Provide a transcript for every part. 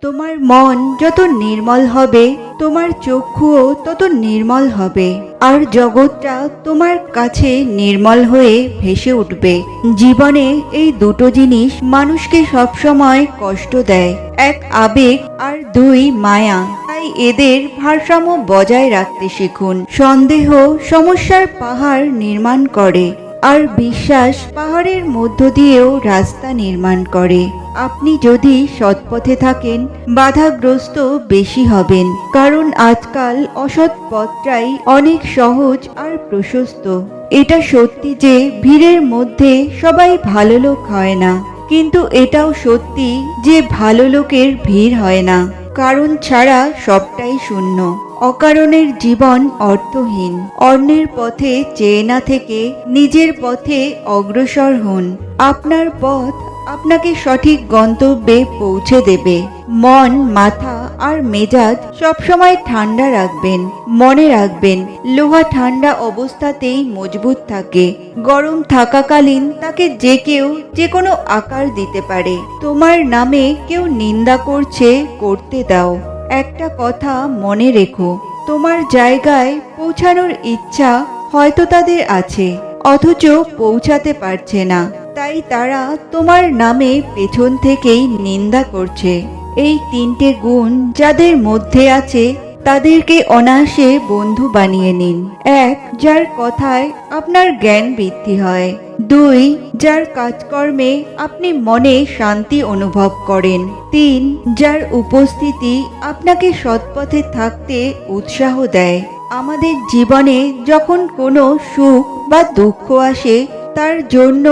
তোমার মন যত নির্মল হবে, তোমার চক্ষুও তত নির্মল হবে, আর জগৎটা তোমার কাছে নির্মল হয়ে ভেসে উঠবে। জীবনে এই দুটো জিনিস মানুষকে সবসময় কষ্ট দেয়, এক আবেগ আর দুই মায়া। তাই এদের ভারসাম্য বজায় রাখতে শিখুন। সন্দেহ সমস্যার পাহাড় নির্মাণ করে, আর বিশ্বাস পাহাড়ের মধ্য দিয়েও রাস্তা নির্মাণ করে। আপনি যদি সৎপথে থাকেন, বাধাগ্রস্ত বেশি হবেন, কারণ আজকাল অসৎ পথটাই অনেক সহজ আর প্রশস্ত। এটা সত্যি যে ভিড়ের মধ্যে সবাই ভালো লোক হয় না, কিন্তু এটাও সত্যি যে ভালো লোকের ভিড় হয় না। কারণ ছাড়া সবটাই শূন্য। অকারণের জীবন অর্থহীন। অন্যের পথে চেয়ে না থেকে নিজের পথে অগ্রসর হন। আপনার পথ আপনাকে সঠিক গন্তব্যে পৌঁছে দেবে। মন, মাথা আর মেজাজ সবসময় ঠান্ডা রাখবেন। মনে রাখবেন, লোহা ঠান্ডা অবস্থাতেই মজবুত থাকে। গরম থাকাকালীন তাকে যে কেউ যে কোনো আকার দিতে পারে। তোমার নামে কেউ নিন্দা করছে, করতে দাও। একটা কথা মনে রেখো, তোমার জায়গায় পৌঁছানোর ইচ্ছা হয়তো তাদের আছে, অথচ পৌঁছাতে পারছে না। তাই তারা তোমার নামে পেছন থেকেই নিন্দা করছে। এই তিনটে গুণ যাদের মধ্যে আছে তাদেরকে অনায়াসে বন্ধু বানিয়ে নিন। এক, যার কথায় আপনার জ্ঞান বৃদ্ধি হয়। দুই, যার কাজকর্মে আপনি মনে শান্তি অনুভব করেন। তিন, যার উপস্থিতি আপনাকে সৎপথে থাকতে উৎসাহ দেয়। আমাদের জীবনে যখন কোনো সুখ বা দুঃখ আসে, তার জন্য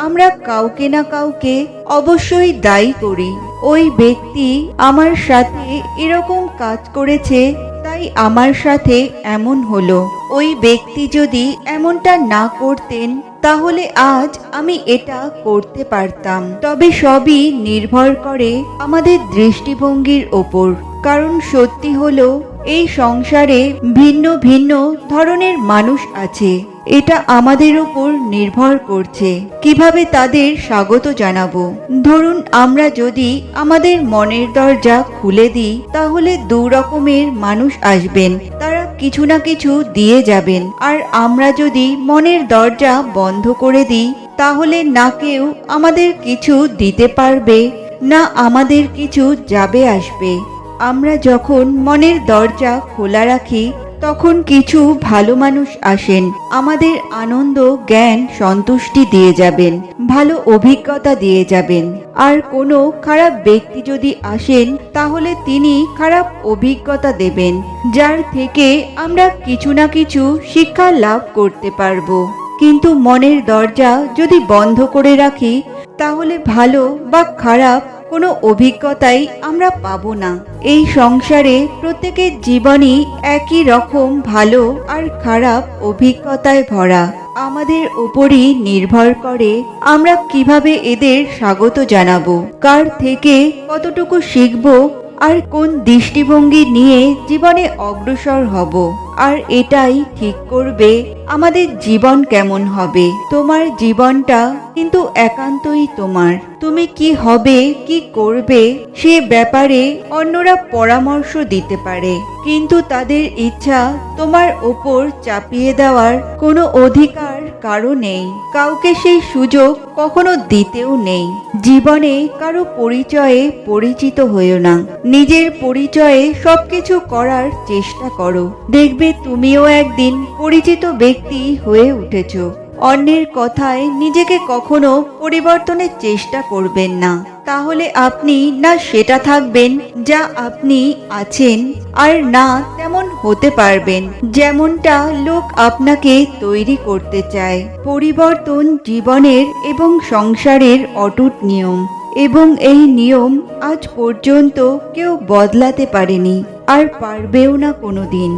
আমরা কাউকে না কাউকে অবশ্যই দায়ী করি। ওই ব্যক্তি আমার সাথে এরকম কাজ করেছে, তাই আমার সাথে এমন হলো। ওই ব্যক্তি যদি এমনটা না করতেন, তাহলে আজ আমি এটা করতে পারতাম। তবে সবই নির্ভর করে আমাদের দৃষ্টিভঙ্গির ওপর। কারণ সত্যি হলো, এই সংসারে ভিন্ন ভিন্ন ধরনের মানুষ আছে। এটা আমাদের উপর নির্ভর করছে কিভাবে তাদের স্বাগত জানাবো। ধরুন, আমরা যদি আমাদের মনের দরজা খুলে দিই, তাহলে দু রকমের মানুষ আসবেন, তারা কিছু না কিছু দিয়ে যাবেন। আর আমরা যদি মনের দরজা বন্ধ করে দিই, তাহলে না কেউ আমাদের কিছু দিতে পারবে, না আমাদের কিছু যাবে আসবে। আমরা যখন মনের দরজা খোলা রাখি, তখন কিছু ভালো মানুষ আসেন, আমাদের আনন্দ, জ্ঞান, সন্তুষ্টি দিয়ে যাবেন, ভালো অভিজ্ঞতা দিয়ে যাবেন। আর কোনো খারাপ ব্যক্তি যদি আসেন, তাহলে তিনি খারাপ অভিজ্ঞতা দেবেন, যার থেকে আমরা কিছু না কিছু শিক্ষা লাভ করতে পারবো। কিন্তু মনের দরজা যদি বন্ধ করে রাখি, তাহলে ভালো বা খারাপ কোনো অভিজ্ঞতাই আমরা পাবো না। এই সংসারে প্রত্যেকের জীবনই একই রকম ভালো আর খারাপ অভিজ্ঞতায় ভরা। আমাদের উপরই নির্ভর করে আমরা কিভাবে এদের স্বাগত জানাবো, কার থেকে কতটুকু শিখবো, আর কোন দৃষ্টিভঙ্গি নিয়ে জীবনে অগ্রসর হব। আর এটাই ঠিক করবে আমাদের জীবন কেমন হবে। তোমার জীবনটা কিন্তু একান্তই তোমার। তুমি কি হবে, কি করবে, সে ব্যাপারে অন্যরা পরামর্শ দিতে পারে, কিন্তু তাদের ইচ্ছা তোমার ওপর চাপিয়ে দেওয়ার কোনো অধিকার কারো নেই। কাউকে সেই সুযোগ কখনো দিতেও নেই। জীবনে কারো পরিচয়ে পরিচিত হয়েও না, নিজের পরিচয়ে সবকিছু করার চেষ্টা করো। দেখবে তুমিও একদিন পরিচিত ব্যক্তি হয়ে উঠেছ। অন্যের কথায় নিজেকে কখনো পরিবর্তনের চেষ্টা করবেন না, তাহলে আপনি না সেটা থাকবেন যা আপনি আছেন, আর না তেমন হতে পারবেন যেমনটা লোক আপনাকে তৈরি করতে চায়। পরিবর্তন জীবনের এবং সংসারের অটুট নিয়ম, এবং এই নিয়ম আজ পর্যন্ত কেউ বদলাতে পারেনি, আর পারবেও না কোনোদিন।